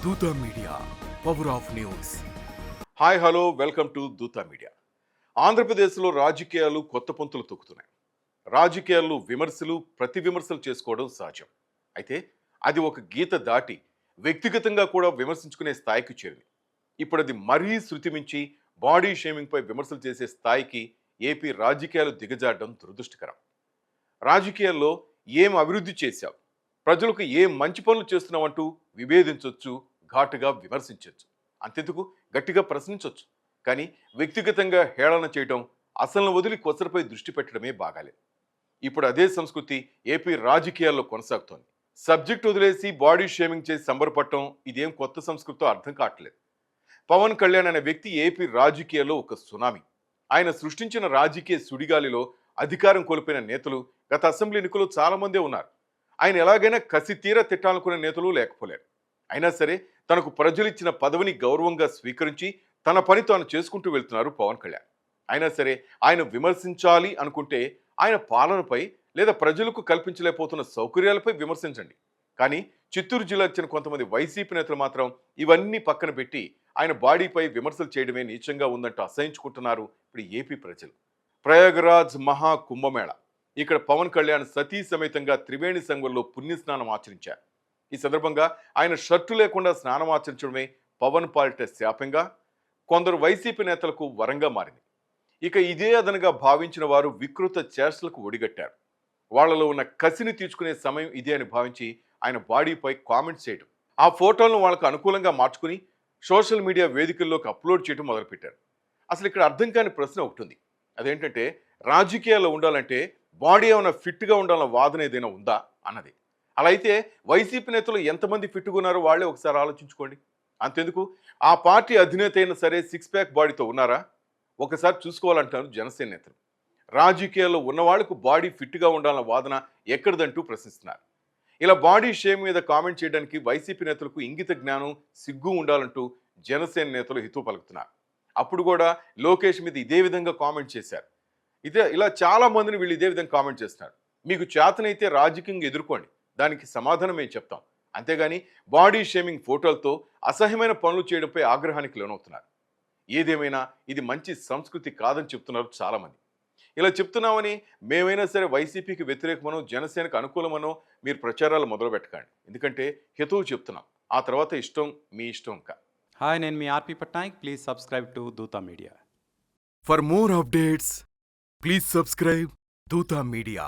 దూత media, power of news. Hi hello welcome to దూత media. ఆంధ్రప్రదేశ్లో రాజకీయాలు కొత్త పొంతులు తొక్కుతున్నాయి. రాజకీయాల్లో విమర్శలు ప్రతి విమర్శలు చేసుకోవడం సహజం. అయితే అది ఒక గీత దాటి వ్యక్తిగతంగా కూడా విమర్శించుకునే స్థాయికి చేరింది. ఇప్పుడు అది మరీ శృతి మించి బాడీ షేమింగ్ పై విమర్శలు చేసే స్థాయికి ఏపీ రాజకీయాలు దిగజారడం దురదృష్టకరం. రాజకీయాల్లో ఏం అభివృద్ధి చేశావు, ప్రజలకు ఏం మంచి పనులు చేస్తున్నావంటూ విభేదించవచ్చు, ఘాటుగా విమర్శించవచ్చు, అంతెందుకు గట్టిగా ప్రశ్నించవచ్చు. కానీ వ్యక్తిగతంగా హేళన చేయడం, అసలు వదిలి కొసరపై దృష్టి పెట్టడమే బాగాలేదు. ఇప్పుడు అదే సంస్కృతి ఏపీ రాజకీయాల్లో కొనసాగుతోంది. సబ్జెక్ట్ వదిలేసి బాడీ షేమింగ్ చేసి సంబరపడటం ఇదేం కొత్త సంస్కృతో అర్థం కావట్లేదు. పవన్ కళ్యాణ్ అనే వ్యక్తి ఏపీ రాజకీయాల్లో ఒక సునామీ. ఆయన సృష్టించిన రాజకీయ సుడిగాలిలో అధికారం కోల్పోయిన నేతలు గత అసెంబ్లీ ఎన్నికల్లో చాలా మందే ఉన్నారు. ఆయన ఎలాగైనా కసి తీర తిట్టాలనుకునే నేతలు లేకపోలేరు. అయినా సరే తనకు ప్రజలిచ్చిన పదవిని గౌరవంగా స్వీకరించి తన పని తాను చేసుకుంటూ వెళ్తున్నారు పవన్ కళ్యాణ్. అయినా సరే ఆయన విమర్శించాలి అనుకుంటే ఆయన పాలనపై లేదా ప్రజలకు కల్పించలేకపోతున్న సౌకర్యాలపై విమర్శించండి. కానీ చిత్తూరు జిల్లాకు చెందిన కొంతమంది వైసీపీ నేతలు మాత్రం ఇవన్నీ పక్కన పెట్టి ఆయన బాడీపై విమర్శలు చేయడమే నీచంగా ఉందంటూ అసహించుకుంటున్నారు ఇప్పుడు ఏపీ ప్రజలు. ప్రయాగరాజ్ మహా కుంభమేళ, ఇక్కడ పవన్ కళ్యాణ్ సతీ సమేతంగా త్రివేణి సంఘంలో పుణ్యస్నానం ఆచరించారు. ఈ సందర్భంగా ఆయన షర్టు లేకుండా స్నానం ఆచరించడమే పవన్ పాలిట శాపంగా, కొందరు వైసీపీ నేతలకు వరంగా మారింది. ఇక ఇదే అదనగా భావించిన వారు వికృత చేష్టలకు ఒడిగట్టారు. వాళ్లలో ఉన్న కసిని తీర్చుకునే సమయం ఇదే అని భావించి ఆయన బాడీపై కామెంట్స్ చేయడం, ఆ ఫోటోలను వాళ్ళకు అనుకూలంగా మార్చుకుని సోషల్ మీడియా వేదికల్లోకి అప్లోడ్ చేయడం మొదలుపెట్టారు. అసలు ఇక్కడ అర్థం కాని ప్రశ్న ఒకటి ఉంది. అదేంటంటే రాజకీయాల్లో ఉండాలంటే బాడీ ఏమైనా ఫిట్గా ఉండాలన్న వాదన ఏదైనా ఉందా అన్నది. అలా అయితే వైసీపీ నేతలు ఎంతమంది ఫిట్గా ఉన్నారో వాళ్ళే ఒకసారి ఆలోచించుకోండి. అంతెందుకు ఆ పార్టీ అధినేత అయినా సరే సిక్స్ ప్యాక్ బాడీతో ఉన్నారా ఒకసారి చూసుకోవాలంటారు జనసేన నేతలు. రాజకీయాల్లో ఉన్నవాళ్లకు బాడీ ఫిట్గా ఉండాలన్న వాదన ఎక్కడిదంటూ ప్రశ్నిస్తున్నారు. ఇలా బాడీ షేమ్ మీద కామెంట్ చేయడానికి వైసీపీ నేతలకు ఇంగిత జ్ఞానం, సిగ్గు ఉండాలంటూ జనసేన నేతలు హితవు పలుకుతున్నారు. అప్పుడు కూడా లోకేష్ మీద ఇదే విధంగా కామెంట్ చేశారు. ఇలా చాలా మందిని వీళ్ళు ఇదే విధంగా కామెంట్ చేస్తున్నారు. మీకు చేతనైతే రాజకీయంగా ఎదుర్కోండి, దానికి సమాధానం మేము చెప్తాం. అంతేగాని బాడీ షేమింగ్ ఫోటోలతో అసహ్యమైన పనులు చేయడంపై ఆగ్రహానికి లోనవుతున్నారు. ఏదేమైనా ఇది మంచి సంస్కృతి కాదని చెప్తున్నారు చాలామంది. ఇలా చెప్తున్నామని మేమైనా సరే వైసీపీకి వ్యతిరేకమనో జనసేనకు అనుకూలమనో మీరు ప్రచారాలు మొదలు పెట్టకండి. ఎందుకంటే హితవు చెప్తున్నాం, ఆ తర్వాత ఇష్టం మీ ఇష్టం. ఇంకా హాయ్, నేను మీ ఆర్పి పట్నాయక్. ప్లీజ్ సబ్స్క్రైబ్ టు దూత media. For more updates please subscribe దూత మీడియా.